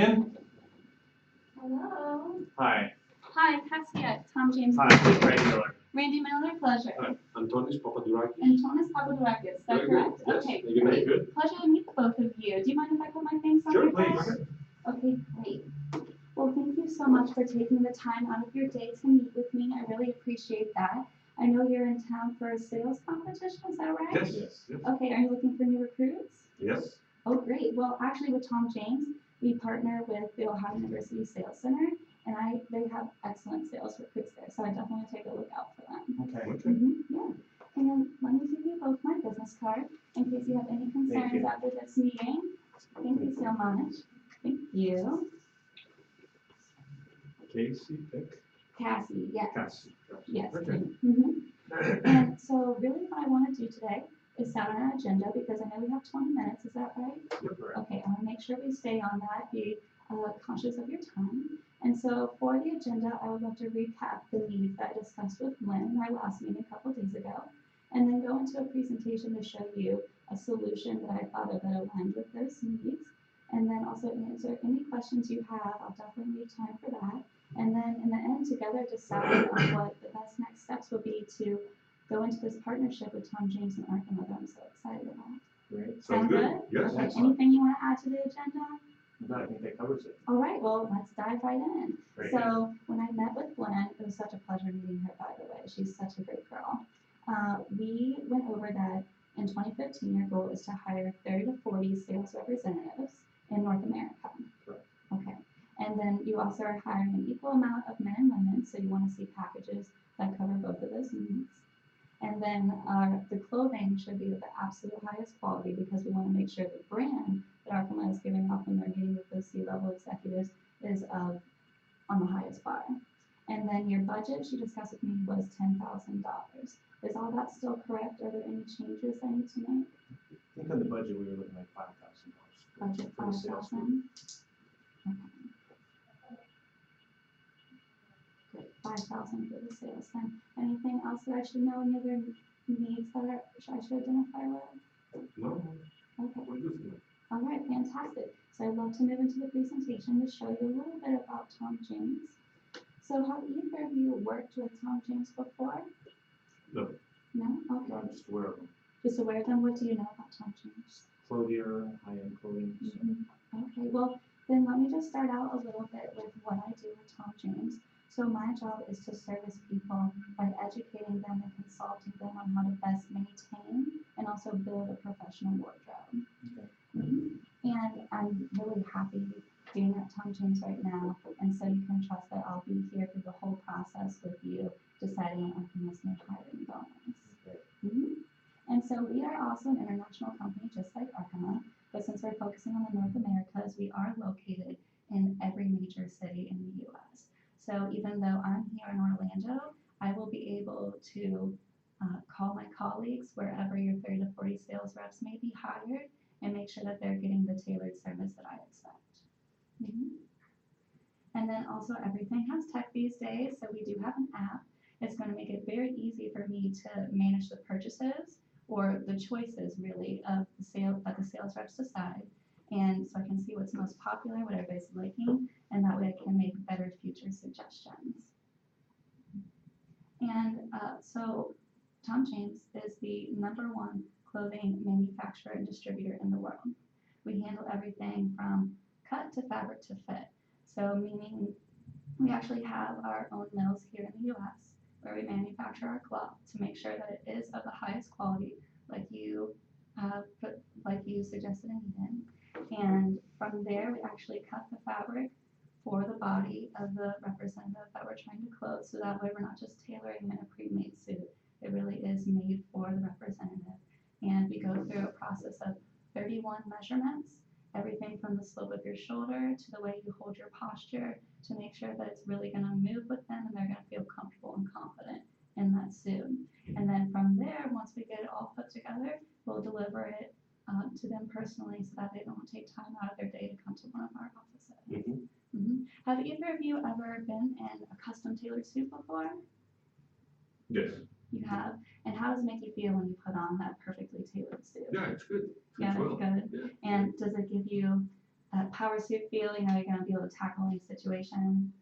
in? Hello. Hi. Hi, Cassie at Tom James. Hi, Randy Miller. Randy Miller, pleasure. Hi, Antonis Papadourakis. Antonis Papadourakis, is that Very correct? good. Yes, Okay, you great. good. Pleasure to meet the both of you. Do you mind if I put my things on Sure, your please. desk? Okay, great. Well, thank you so much for taking the time out of your day to meet with me. I really appreciate that. I know you're in town for a sales competition, is that right? Yes. Okay, are you looking for new recruits? Yes. Oh, great. Well, actually with Tom James, we partner with the Ohio University Sales Center, and they have excellent sales recruits there, so I definitely take a look out for them. Okay. Yeah. And let me give you both my business card in case you have any concerns after this meeting. Thank you so much. Thank you. Casey, Pick. Cassie, yes. Cassie. Yes. Okay. And so really what I want to do today is set on our agenda because I know we have 20 minutes, is that right? Yep, right. Okay, I want to make sure we stay on that, be conscious of your time. And so for the agenda, I would love to recap the needs that I discussed with Lynn in our last meeting a couple days ago, and then go into a presentation to show you a solution that I thought of that aligned with those needs, and then also answer any questions you have. I'll definitely leave time for that. And then in the end, together decide on what the best next steps will be to go into this partnership with Tom James and Arkema that I'm so excited about. Great. Sound good? Yes. Okay, anything you want to add to the agenda? No, I think that covers it. All right, well, let's dive right in. Great. So when I met with Glenn, it was such a pleasure meeting her, by the way. She's such a great girl. We went over that in 2015, your goal is to hire 30 to 40 sales representatives in North America. Correct. Okay. And then you also are hiring an equal amount of men and women, so you want to see packages that cover both of those needs. And then the clothing should be of the absolute highest quality because we want to make sure the brand that Arkema is giving off when they're meeting with those C-level executives is on the highest bar. And then your budget she discussed with me was $10,000. Is all that still correct? Are there any changes I need to make? I think on the budget we were looking at $5,000. Budget for the sales group. 5,000. Okay. Good, 5,000 for the sales. Then anything else that I should know? Any other needs that I should identify with? No, Okay. we're good. All right, fantastic. So I'd love to move into the presentation to show you a little bit about Tom James. So have either of you worked with Tom James before? No. No? Okay. No, I'm just aware of them. Just aware of them. What do you know about Tom James? Clothier, high-end clothing. So. Okay, well, then let me just start out a little bit with what I do with Tom James. So my job is to service people by educating them and consulting them on how to best maintain and also build a professional wardrobe. Okay. And I'm really happy being at Tom James right now, and so you can trust that I'll be here through the whole process with you, deciding on Arkema's new hiring bonus. Okay. And so we are also an international company just like Arkema, but since we're focusing on the North Americas, we are located in every major city in the U.S. So even though I'm here in Orlando, I will be able to call my colleagues wherever your 30 to 40 sales reps may be hired and make sure that they're getting the tailored service that I expect. And then also everything has tech these days, so we do have an app. It's going to make it very easy for me to manage the purchases or the choices really of the sales reps decide. And so I can see what's most popular, what everybody's liking, and that way I can make better future suggestions. And so Tom James is the #1 clothing manufacturer and distributor in the world. We handle everything from cut to fabric to fit. So meaning we actually have our own mills here in the U.S. where we manufacture our cloth to make sure that it is of the highest quality, like you suggested in Eden. And from there, we actually cut the fabric for the body of the representative that we're trying to clothe. So that way we're not just tailoring in a pre-made suit. It really is made for the representative. And we go through a process of 31 measurements, everything from the slope of your shoulder to the way you hold your posture to make sure that it's really going to move with them and they're going to feel comfortable and confident in that suit. And then from there, once we get it all put together, we'll deliver it to them personally so that they don't take time out of their day to come to one of our offices. Have either of you ever been in a custom tailored suit before? Yes. You have? And how does it make you feel when you put on that perfectly tailored suit? Yeah, it's good. Yeah, Fits well. good. Yeah. And does it give you that power suit feel, you know, you're gonna be able to tackle any situation.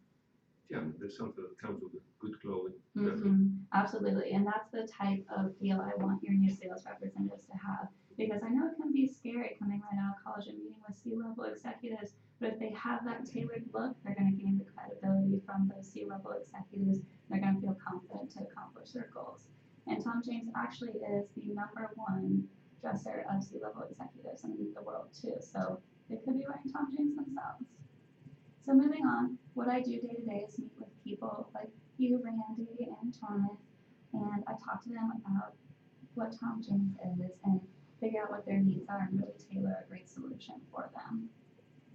Yeah, there's something that comes with good clothing. Absolutely, and that's the type of feel I want your new sales representatives to have. Because I know it can be scary coming right out of college and meeting with C-level executives, but if they have that tailored look, they're gonna gain the credibility from those C-level executives. They're gonna feel confident to accomplish their goals. And Tom James actually is the #1 dresser of C-level executives in the world too. So they could be wearing Tom James themselves. So moving on, what I do day to day is meet with people like you, Randy, and Thomas, and I talk to them about what Tom James is and figure out what their needs are and really tailor a great solution for them.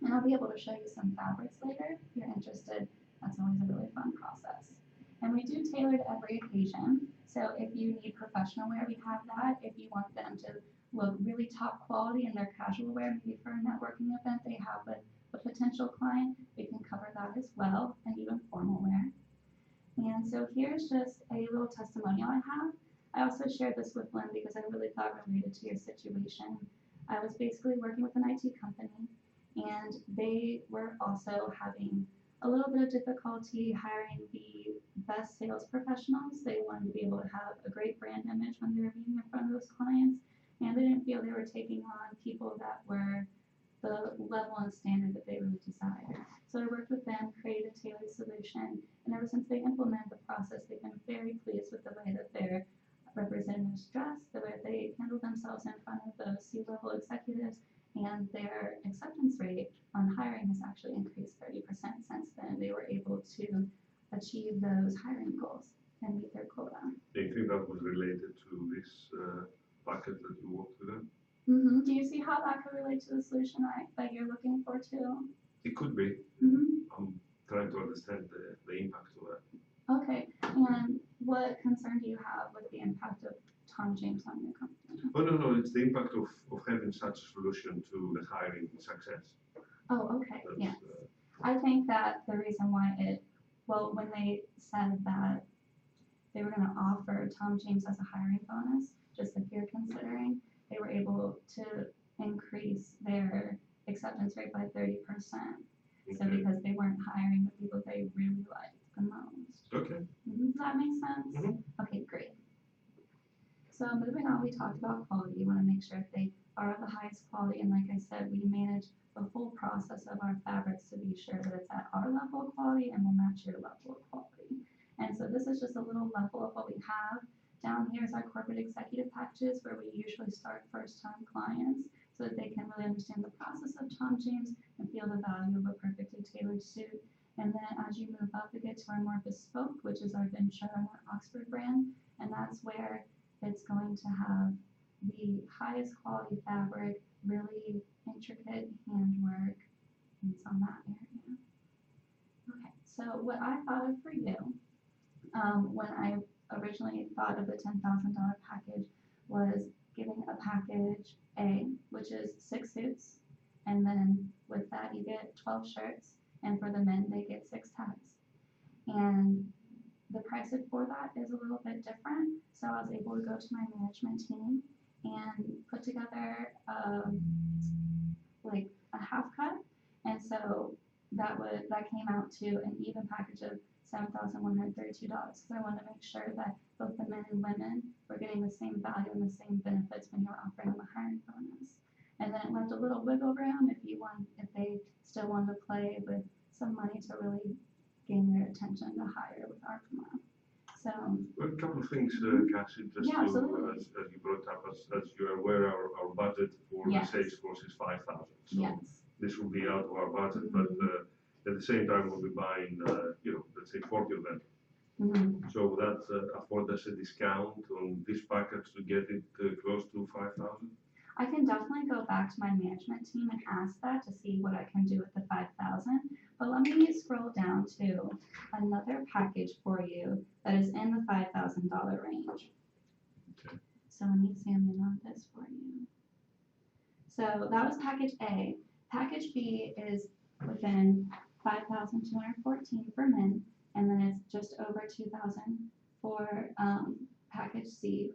And I'll be able to show you some fabrics later if you're interested. That's always a really fun process. And we do tailor to every occasion. So if you need professional wear, we have that. If you want them to look really top quality in their casual wear, maybe for a networking event they have with a potential client, we can cover that as well, and even formal wear. And so here's just a little testimonial I have. I also shared this with Lynn because I really thought it related to your situation. I was basically working with an IT company, and they were also having a little bit of difficulty hiring the best sales professionals. They wanted to be able to have a great brand image when they were being in front of those clients, and they didn't feel they were taking on people that were the level and standard that they really desired. So I worked with them, created a tailored solution, and ever since they implemented the process, they've been very pleased with the way that their representatives dress, the way they handle themselves in front of those C-level executives, and their acceptance rate on hiring has actually increased 30% since then. They were able to achieve those hiring goals and meet their quota. Do you think that was related to this package that you worked with them? Do you see how that could relate to the solution that you're looking for too? It could be. I'm trying to understand the impact of that. Okay, and what concern do you have with the impact of Tom James on your company? Oh, no, it's the impact of having such a solution to the hiring success. Oh, okay, That's, yes. I think that the reason why when they said that they were going to offer Tom James as a hiring bonus, just like you're considering, they were able to increase their acceptance rate by 30%. Okay. So because they weren't hiring the people they really liked the most. Okay. Does that make sense? Okay, great. So moving on, we talked about quality. You want to make sure they are of the highest quality, and like I said, we manage the whole process of our fabrics to be sure that it's at our level of quality and will match your level of quality. And so this is just a little level of what we have. Down here is our corporate executive packages, where we usually start first-time clients so that they can really understand the process of Tom James and feel the value of a perfectly tailored suit. And then as you move up, we get to our more bespoke, which is our Ventura and our Oxford brand, and that's where it's going to have the highest quality fabric, really intricate handwork, and it's on that area. Okay, so what I thought of for you, when I originally thought of the $10,000 package, was giving a package A, which is 6 suits, and then with that you get 12 shirts, and for the men they get 6 ties. And the pricing for that is a little bit different, so I was able to go to my management team and put together like a half cut, and so that came out to an even package of $7,132 because I wanted to make sure that both the men and women were getting the same value and the same benefits when you were offering them a hiring bonus. And then it left a little wiggle room if they still wanted to play with some money to really gain their attention to hire with our promo. So Well, a couple of things, Cassie, just Yeah, to, absolutely. as you brought up, as you are aware, our budget for Yes. the sales force is 5,000. So yes, this will be out of our budget, but at the same time, we'll be buying, let's say 40 of them. So will that afford us a discount on this package to get it close to 5,000? I can definitely go back to my management team and ask that to see what I can do with the 5,000. But let me scroll down to another package for you that is in the $5,000 range. Okay. So let me zoom in on this for you. So that was package A. Package B is within 5,214 for men, and then it's just over 2,000 for package C.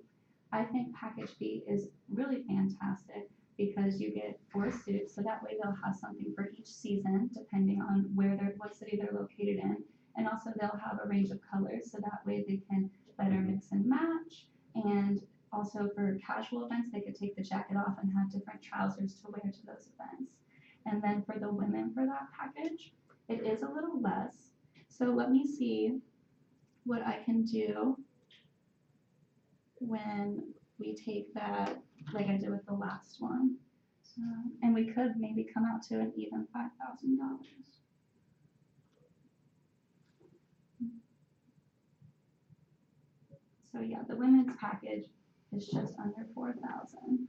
I think package B is really fantastic because you get 4 suits, so that way they'll have something for each season, depending on what city they're located in. And also they'll have a range of colors, so that way they can better mix and match. And also for casual events, they could take the jacket off and have different trousers to wear to those events. And then for the women for that package, it is a little less. So let me see what I can do when we take that, like I did with the last one. And we could maybe come out to an even $5,000. So yeah, the women's package is just under 4,000.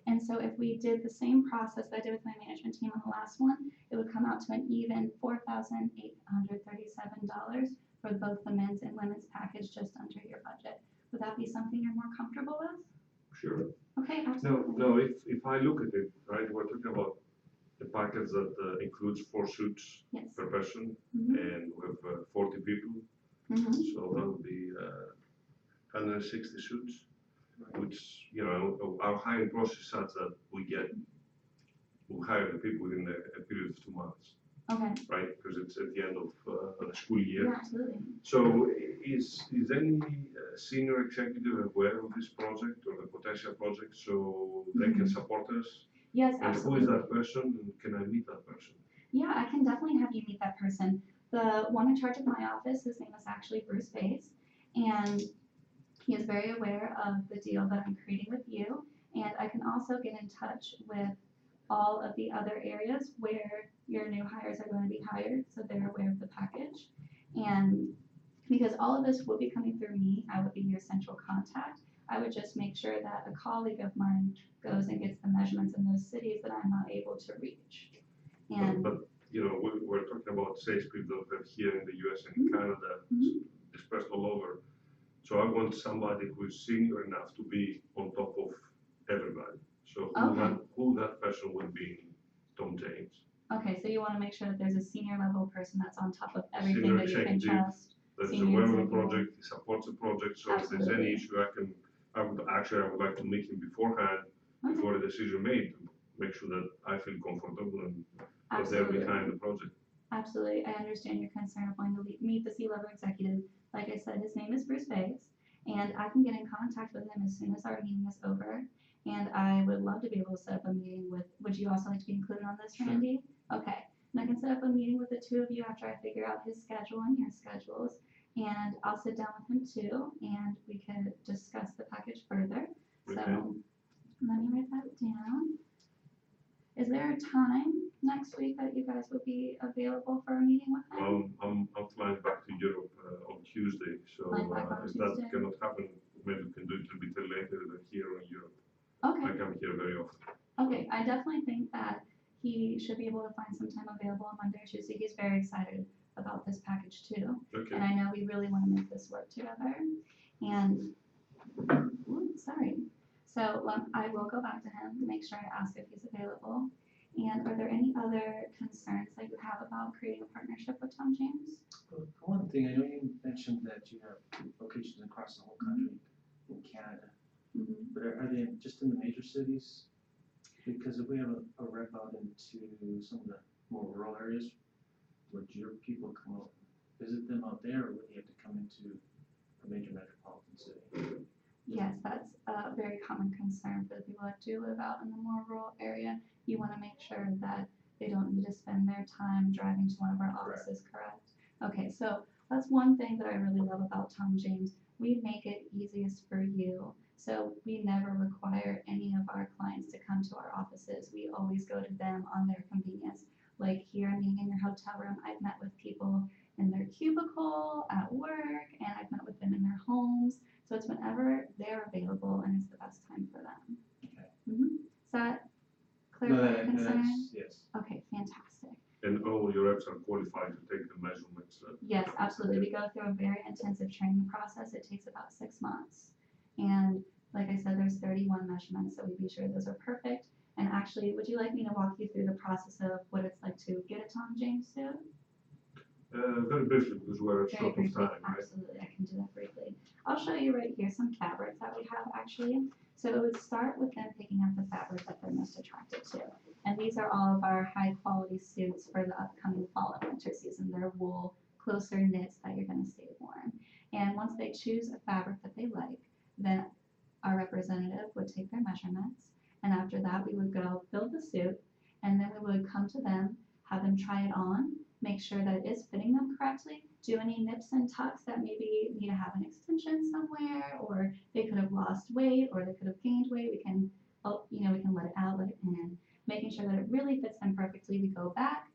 And so if we did the same process that I did with my management team on the last one, it would come out to an even $4,837 for both the men's and women's package, just under your budget. Would that be something you're more comfortable with? Sure. Okay, absolutely. No, if I look at it, right, we're talking about a package that includes 4 suits Yes. per person, Mhm. and we have 40 people, so that would be 160 suits, which, our hiring process is such that we hire the people within a period of 2 months, Okay. right? Because it's at the end of the school year. Yeah, absolutely. So is any senior executive aware of this project or the potential project so they can support us? Yes, And who absolutely. is that person, and can I meet that person? Yeah, I can definitely have you meet that person. The one in charge of my office, his name is actually Bruce Bates, and he is very aware of the deal that I'm creating with you. And I can also get in touch with all of the other areas where your new hires are going to be hired, so they're aware of the package. And because all of this will be coming through me, I would be your central contact. I would just make sure that a colleague of mine goes and gets the measurements in those cities that I'm not able to reach. And But we're talking about salespeople that are here in the US and in Canada, dispersed all over. So I want somebody who is senior enough to be on top of everybody. So who that person would be, Tom James. Okay, so you want to make sure that there's a senior level person that's on top of everything Senior that you can executive trust. That's Senior aware of the executive. project, he supports the project, so if there's Absolutely. any issue, I would like to meet him beforehand, Okay. before a decision made, to make sure that I feel comfortable and that they're Absolutely. behind the project. Absolutely, I understand your concern of wanting to meet the C-level executive. Like I said, his name is Bruce Bates, and I can get in contact with him as soon as our meeting is over. And I would love to be able to set up a meeting with, would you also like to be included on this, Sure. Randy? Okay, and I can set up a meeting with the two of you after I figure out his schedule and your schedules. And I'll sit down with him too, and we can discuss the package further. Okay. So let me write that down. Is there a time next week that you guys would be available for a meeting with him? I'm flying back to Europe on Tuesday, so Flying back on if Tuesday? that cannot happen, maybe we can do it a bit later than here in Europe. Okay. I come here very often. Okay, I definitely think that he should be able to find some time available on Monday or Tuesday. He's very excited about this package too. Okay. And I know we really want to make this work together. And, sorry. So I will go back to him to make sure I ask if he's available. And are there any other concerns that you have about creating a partnership with Tom James? Well, one thing, I know you mentioned that you have locations across the whole country in Canada, but are they just in the major cities? Because if we have a rep out into some of the more rural areas, would your people come out, visit them out there, or would they have to come into a major metropolitan city? Yes, that's a very common concern for the people that do live out in the more rural area. You want to make sure that they don't need to spend their time driving to one of our offices, correct? Okay, so that's one thing that I really love about Tom James. We make it easiest for you. So we never require any of our clients to come to our offices. We always go to them on their convenience. Like here, I'm meeting in your hotel room. I've met with people in their cubicle, at work, and I've met with them in their homes. So it's whenever they're available and it's the best time for them. Okay. Does that clarify your concern? Yes. Okay, fantastic. And all your reps are qualified to take the measurements. Yes, absolutely. We go through a very intensive training process. It takes about 6 months. And like I said, there's 31 measurements, so we be sure those are perfect. And actually, would you like me to walk you through the process of what it's like to get a Tom James suit? Very briefly, because we're Very short of briefly, time, right? absolutely, I can do that briefly. I'll show you right here some fabrics that we have actually. So it would start with them picking out the fabric that they're most attracted to. And these are all of our high quality suits for the upcoming fall and winter season. They're wool, closer knits that you're gonna stay warm. And once they choose a fabric that they like, then our representative would take their measurements. And after that, we would go build the suit, and then we would come to them, have them try it on, make sure that it is fitting them correctly, do any nips and tucks that maybe need to have an extension somewhere, or they could have lost weight, or they could have gained weight. We can, we can let it out, let it in, making sure that it really fits them perfectly. We go back,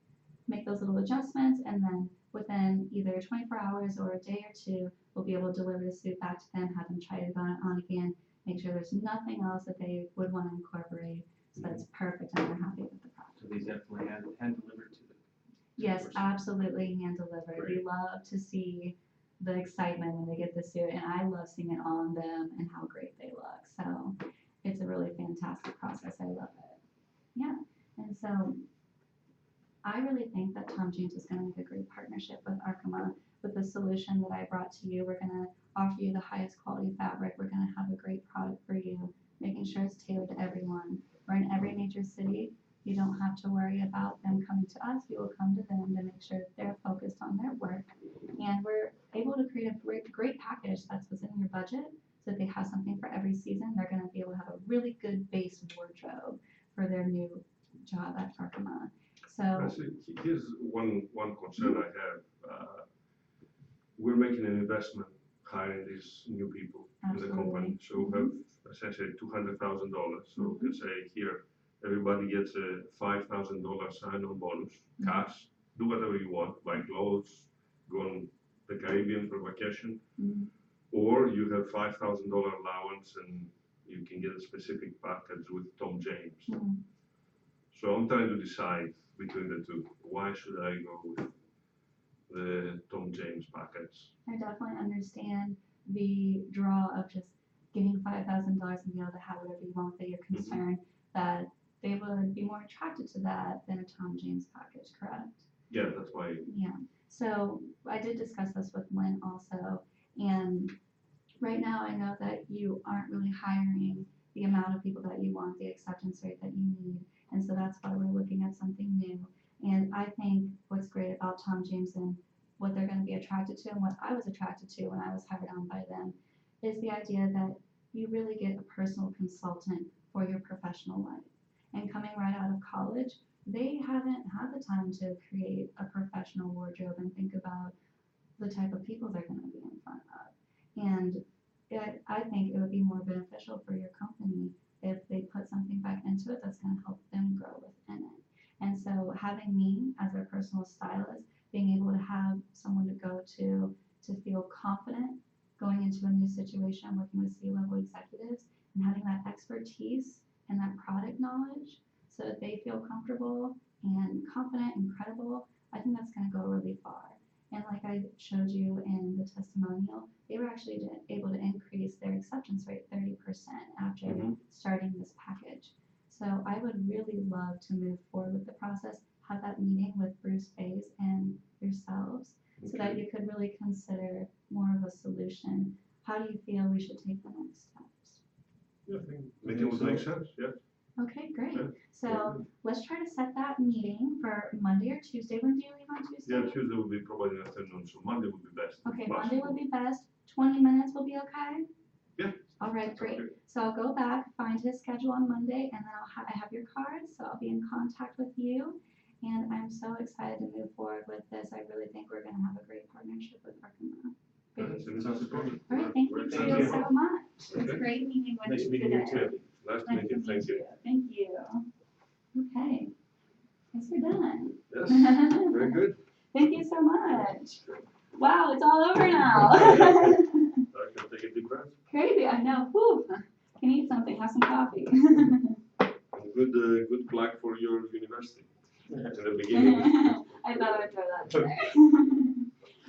make those little adjustments, and then within either 24 hours or a day or two, we'll be able to deliver the suit back to them, have them try it on again, make sure there's nothing else that they would want to incorporate, so that it's perfect and they're happy with the product. So these definitely hand delivered to the. Yes, person. absolutely hand delivered. We Great. love to see the excitement when they get the suit, and I love seeing it on them and how great they look. So it's a really fantastic process. I love it. Yeah, and so I really think that Tom James is going to make a great partnership with Arkema. With the solution that I brought to you, we're going to offer you the highest quality fabric. We're going to have a great product for you, making sure it's tailored to everyone. We're in every major city. You don't have to worry about them coming to us. We will come to them to make sure that they're focused on their work. And we're able to create a great package that's within your budget, so that they have something for every season. They're going to be able to have a really good base wardrobe for their new job at Arkema. So Actually, here's one concern I have. We're making an investment hiring these new people in the company. So we have essentially $200,000. So we can say here, everybody gets a $5,000 sign-on bonus, cash, do whatever you want, buy clothes, go on the Caribbean for vacation, or you have $5,000 allowance and you can get a specific package with Tom James. So I'm trying to decide between the two. Why should I go with the Tom James package? I definitely understand the draw of just getting $5,000 and being able to have whatever you want, that you're concerned that they would be more attracted to that than a Tom James package, correct? Yeah, that's why. Yeah. So I did discuss this with Lynn also, and right now I know that you aren't really hiring the amount of people that you want, the acceptance rate that you need, and so that's why we're looking at something new. And I think what's great about Tom James and what they're going to be attracted to, and what I was attracted to when I was hired on by them, is the idea that you really get a personal consultant for your professional life. And coming right out of college, they haven't had the time to create a professional wardrobe and think about the type of people they're going to be in front of. And I think it would be more beneficial for your company if they put something back into it that's going to help them grow within it. And so having me as their personal stylist, being able to have someone to go to feel confident going into a new situation, working with C-level executives, and having that expertise and that product knowledge so that they feel comfortable and confident and credible, I think that's going to go really far. And like I showed you in the testimonial, they were actually able to increase their acceptance rate 30% after starting this package. So I would really love to move forward with the process, have that meeting with Bruce Bays and yourselves, so that you could really consider more of a solution. How do you feel we should take the next steps? Yeah, I think it would make sense, yeah. Okay, great. Yeah. So let's try to set that meeting for Monday or Tuesday. When do you leave on Tuesday? Yeah, Tuesday would be probably the afternoon, so Monday would be best. Okay, Monday would be best. 20 minutes will be okay? Yeah. All right, great. Okay. So I'll go back, find his schedule on Monday, and then I have your cards, so I'll be in contact with you. And I'm so excited to move forward with this. I really think we're going to have a great partnership with Arkema. Sounds good. All right, thank you so much. It's great meeting with Nice you meeting you today. too. Nice to meet you, thank you. Thank you. Okay, guess we're done. Yes, very good. Thank you so much. Wow, it's all over now. I can take a deep breath. Crazy, I know. Whew. Can eat something, have some coffee. And good plug for your university in the beginning. I thought I'd throw that today.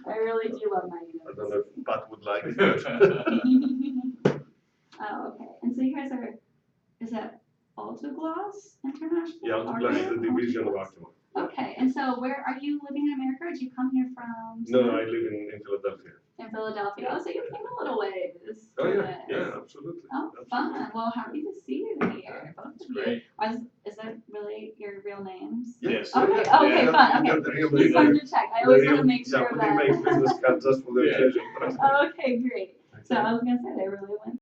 I really do love my university. I don't know if Pat would like it. Oh, okay. And so you guys are, is that Autoglass International? Yeah, Autoglass is the division of Arkema. Okay, and so where are you living in America, or did you come here from? No, I live in Philadelphia. In Philadelphia. Oh, so you came a little ways. Oh for yeah, this. absolutely. Oh, Absolutely. fun. Well, happy to see you here, both of you. Great. Is that really your real names? Yes. Okay, Yeah, okay, yeah, fun. you Okay. got the real Just name. wanted to check. I always want to make sure Yeah, we make business that. cards just for the Yeah. occasion. Trust me. Okay, great. So I was gonna say they really went